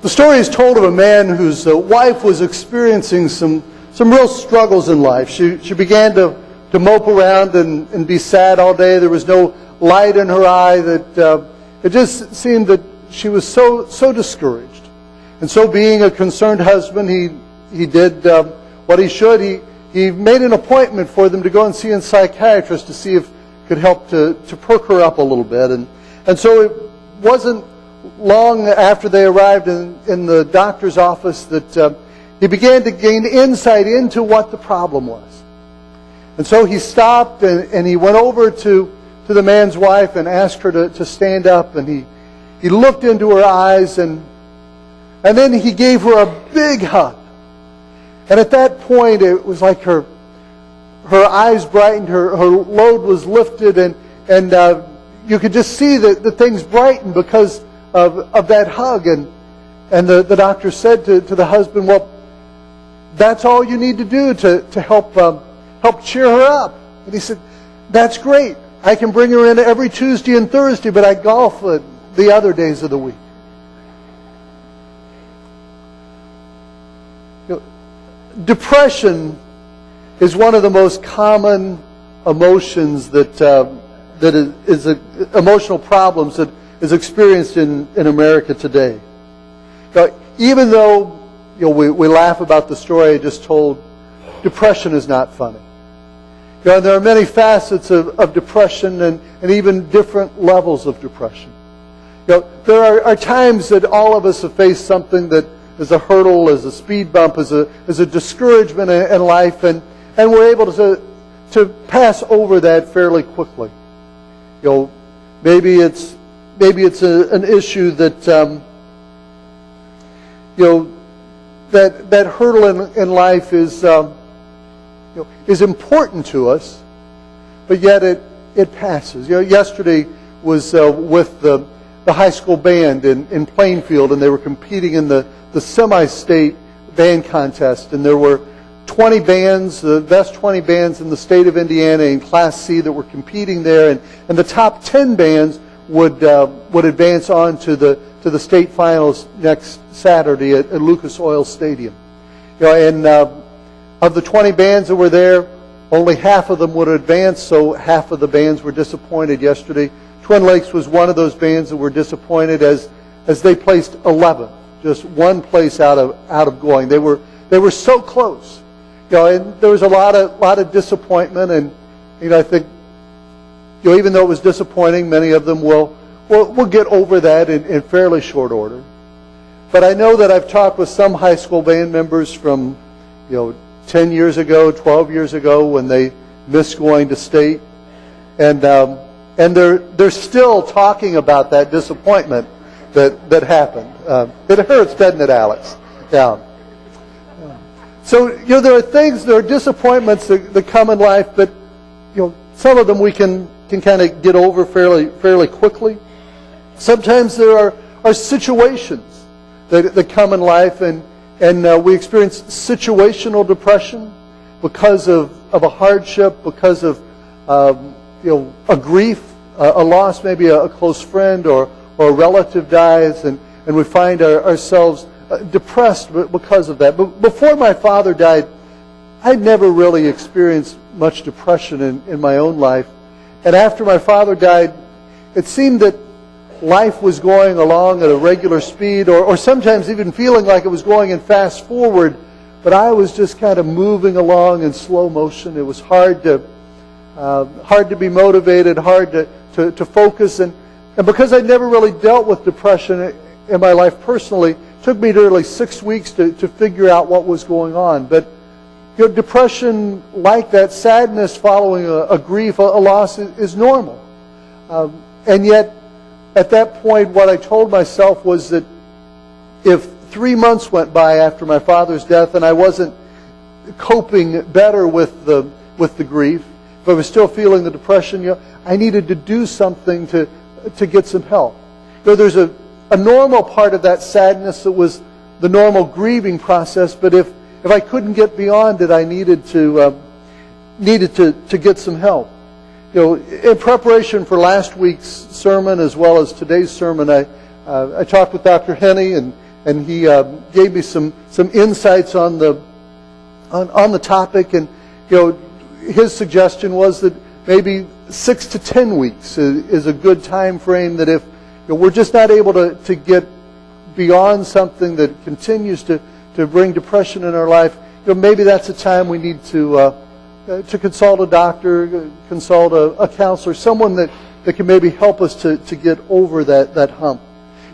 The story is told of a man whose wife was experiencing some real struggles in life. She began to mope around and be sad all day. There was no light in her eye. That it just seemed that she was so discouraged. And so, being a concerned husband, he did what he should. He made an appointment for them to go and see a psychiatrist to see if it could help to perk her up a little bit. And so it wasn't long after they arrived in the doctor's office that he began to gain insight into what the problem was. And so he stopped and he went over to the man's wife and asked her to stand up, and he looked into her eyes and then he gave her a big hug. And at that point, it was like her eyes brightened, her load was lifted, and you could just see that things brightened because of that hug. And the doctor said to the husband, well, that's all you need to do to help cheer her up. And he said, that's great. I can bring her in every Tuesday and Thursday, but I golf the other days of the week. Depression is one of the most common emotions that is emotional problems that is experienced in America today. Now, even though we laugh about the story I just told, depression is not funny. And there are many facets of depression and even different levels of depression. There are times that all of us have faced something that is a hurdle, as a speed bump, as a discouragement in life, and we're able to pass over that fairly quickly. Maybe it's an issue that that hurdle in life is important to us, but yet it passes. Yesterday was with the high school band in Plainfield, and they were competing in the semi-state band contest, and there were 20 bands, the best 20 bands in the state of Indiana in Class C that were competing there, and the top 10 bands would advance on to the state finals next Saturday at Lucas Oil Stadium. And of the 20 bands that were there, only half of them would advance, so half of the bands were disappointed yesterday. Twin Lakes was one of those bands that were disappointed as they placed 11th, just one place out of going. They were so close, and there was a lot of disappointment. And I think even though it was disappointing, many of them will get over that in fairly short order. But I know that I've talked with some high school band members from 10 years ago, 12 years ago, when they missed going to state, and they're still talking about that disappointment that happened. It hurts, doesn't it, Alex? Yeah. So there are disappointments that come in life, but some of them we can kind of get over fairly quickly. Sometimes there are situations that come in life, and we experience situational depression because of a hardship, because of a grief, a loss, maybe a close friend or a relative dies, and we find ourselves depressed because of that. But before my father died, I'd never really experienced much depression in my own life. And after my father died, it seemed that life was going along at a regular speed, or sometimes even feeling like it was going in fast forward, but I was just kind of moving along in slow motion. It was hard to be motivated, hard to focus, and because I'd never really dealt with depression in my life personally, it took me nearly 6 weeks to figure out what was going on. But depression, like that, sadness following a grief, a loss, is normal. And yet, at that point, what I told myself was that if 3 months went by after my father's death and I wasn't coping better with the grief, if I was still feeling the depression, I needed to do something to get some help. There's a normal part of that sadness that was the normal grieving process, but if I couldn't get beyond it, I needed to get some help. In preparation for last week's sermon as well as today's sermon, I talked with Dr. Henney, and and he gave me some insights on the topic. And his suggestion was that maybe 6 to 10 weeks is a good time frame. That if we're just not able to get beyond something that continues to bring depression in our life, maybe that's a time we need to consult a doctor, consult a counselor, someone that can maybe help us to get over that hump.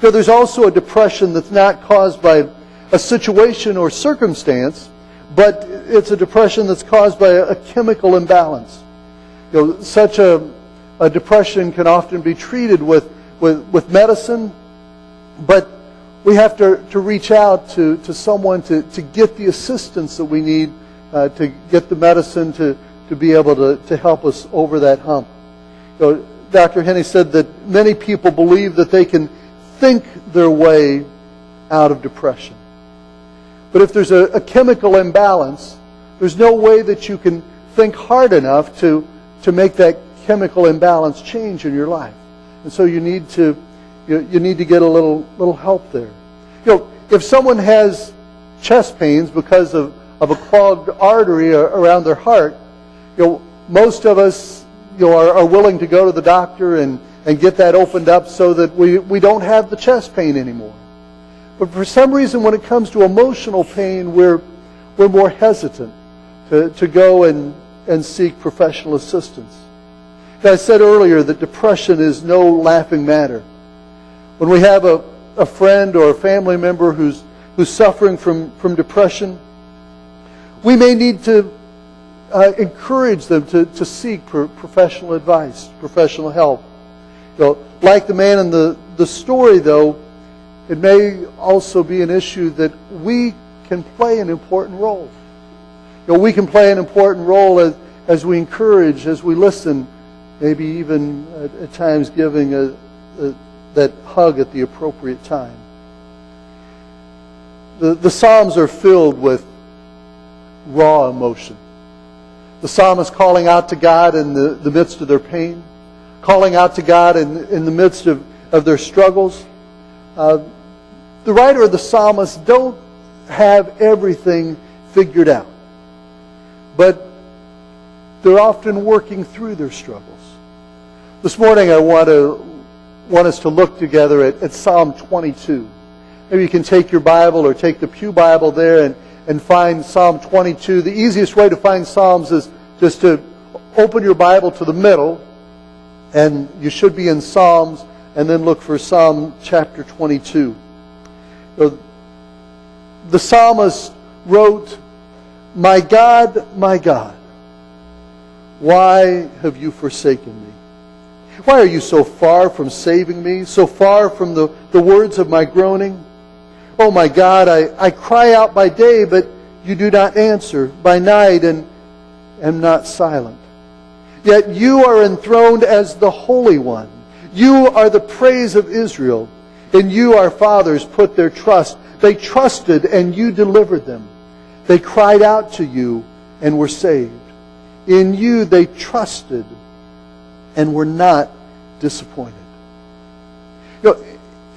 There's also a depression that's not caused by a situation or circumstance, but it's a depression that's caused by a chemical imbalance. Such a depression can often be treated with medicine, but we have to reach out to someone to get the assistance that we need to get the medicine to be able to help us over that hump. Dr. Henney said that many people believe that they can think their way out of depression. But if there's a chemical imbalance, there's no way that you can think hard enough to make that chemical imbalance change in your life. And so you need to get a little help there. If someone has chest pains because of a clogged artery around their heart, most of us are willing to go to the doctor and get that opened up so that we don't have the chest pain anymore. But for some reason, when it comes to emotional pain, we're more hesitant to go and seek professional assistance. I said earlier that depression is no laughing matter. When we have a friend or a family member who's suffering from depression, we may need to encourage them to seek professional advice, professional help. Like the man in the story, though, it may also be an issue that we can play an important role. We can play an important role as we encourage, as we listen, maybe even at times giving that hug at the appropriate time. The Psalms are filled with raw emotion. The psalmist calling out to God in the midst of their pain, calling out to God in the midst of their struggles. The writer of the psalmists don't have everything figured out, but they're often working through their struggles. This morning I want us to look together at Psalm 22. Maybe you can take your Bible or take the Pew Bible there and find Psalm 22. The easiest way to find Psalms is just to open your Bible to the middle, and you should be in Psalms, and then look for Psalm chapter 22. The psalmist wrote, my God, why have you forsaken me? Why are you so far from saving me, so far from the words of my groaning? Oh my God, I cry out by day, but you do not answer, by night, and am not silent. Yet you are enthroned as the Holy One. You are the praise of Israel. In you our fathers put their trust. They trusted, and you delivered them. They cried out to you and were saved. In you they trusted and were not disappointed.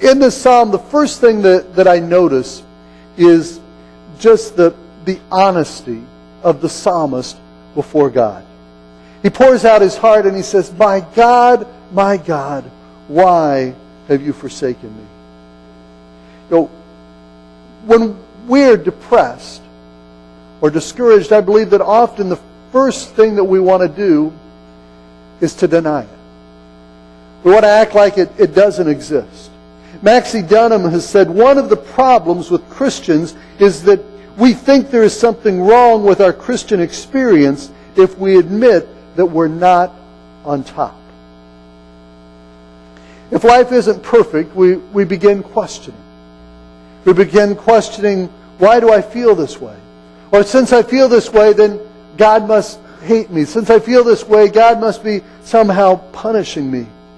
In this psalm, the first thing that I notice is just the honesty of the psalmist before God. He pours out his heart and he says, my God, why have you forsaken me? When we're depressed or discouraged, I believe that often the first thing that we want to do is to deny it. We want to act like it doesn't exist. Maxie Dunham has said one of the problems with Christians is that we think there is something wrong with our Christian experience if we admit that we're not on top. If life isn't perfect, we begin questioning. We begin questioning, why do I feel this way? Or since I feel this way, then God must hate me. Since I feel this way, God must be somehow punishing me.